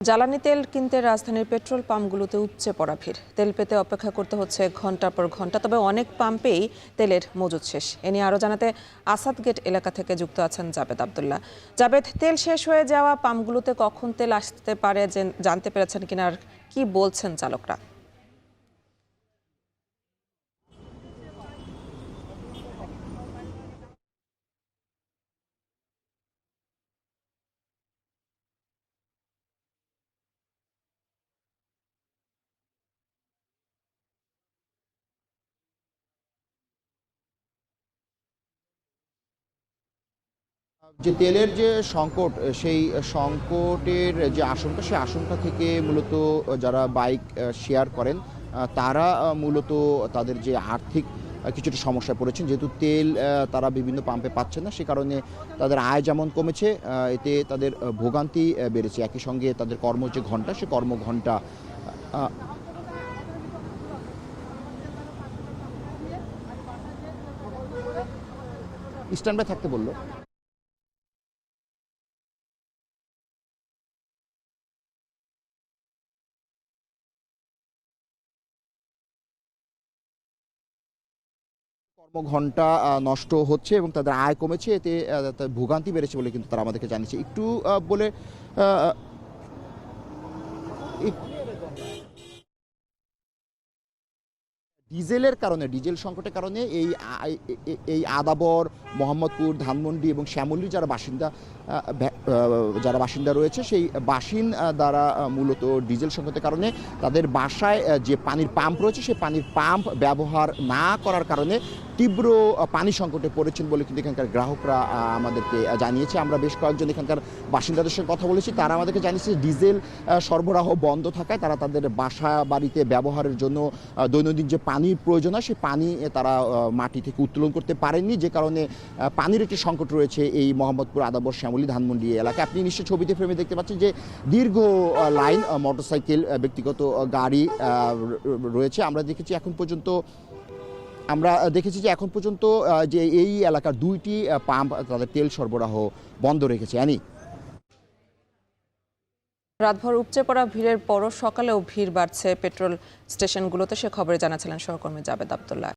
জ্বালানি তেল কিনতে রাজধানীর পেট্রোল পাম্পগুলোতে উপচে পড়া ভিড়। তেল পেতে অপেক্ষা করতে হচ্ছে ঘন্টার পর ঘন্টা, তবে অনেক পাম্পেই তেলের মজুদ শেষ। এ নিয়ে আরও জানাতে আসাদ গেট এলাকা থেকে যুক্ত আছেন জাবেদ আবদুল্লাহ। জাবেদ, তেল শেষ হয়ে যাওয়া পাম্পগুলোতে কখন তেল আসতে পারে জানতে পেরেছেন কিনা, আর কি বলছেন চালকরা? যে তেলের যে সংকট, সেই সংকটের যে আশঙ্কা, সেই আশঙ্কা থেকে মূলত যারা বাইক শেয়ার করেন তারা মূলত তাদের যে আর্থিক কিছুটা সমস্যায় পড়েছেন, যেহেতু তেল তারা বিভিন্ন পাম্পে পাচ্ছেন না, সে কারণে তাদের আয় যেমন কমেছে, এতে তাদের ভোগান্তি বেড়েছে। একই সঙ্গে তাদের কর্ম যে ঘন্টা, সে কর্মঘণ্টা স্ট্যান্ড বাই থাকতে বললো। কর্মঘণ্টা নষ্ট হচ্ছে এবং তাদের আয় কমেছে, এতে ভোগান্তি বেড়েছে বলে কিন্তু তারা আমাদেরকে জানিয়েছে। একটু বলে ডিজেলের কারণে, ডিজেল সংকটের কারণে এই আদাবর, মোহাম্মদপুর, ধানমন্ডি এবং শ্যামলী যারা বাসিন্দা রয়েছে, সেই বাসিন্দারা মূলত ডিজেল সংকটের কারণে তাদের বাসায় যে পানির পাম্প রয়েছে, সেই পানির পাম্প ব্যবহার না করার কারণে তীব্র পানি সংকটে পড়েছেন বলে কিন্তু এখানকার গ্রাহকরা আমাদেরকে জানিয়েছে। আমরা বেশ কয়েকজন এখানকার বাসিন্দাদের সঙ্গে কথা বলেছি, তারা আমাদেরকে জানিয়েছে ডিজেল সরবরাহ বন্ধ থাকায় তারা তাদের বাসা বাড়িতে ব্যবহারের জন্য দৈনন্দিন যে পানির প্রয়োজন হয়, সেই পানি তারা মাটি থেকে উত্তোলন করতে পারেননি, যে কারণে পানির একটি সংকট রয়েছে এই মোহাম্মদপুর, আদাবর, শ্যামলী, ধানমন্ডি এলাকায়। আপনি নিশ্চয়ই ছবিতে ফ্রেমে দেখতে পাচ্ছেন যে দীর্ঘ লাইন, মোটরসাইকেল, ব্যক্তিগত গাড়ি রয়েছে। আমরা দেখেছি যে এখন পর্যন্ত যে এই এলাকার 2টি পাম্প তাদের তেল সরবরাহ বন্ধ রেখেছে। রাতভর উপচে পড়া ভিড়ের পরও সকালেও ভিড় বাড়ছে পেট্রোল স্টেশনগুলোতে, সে খবরে জানাচ্ছিলেন সহকর্মী জাবেদ আবদুল্লাহ।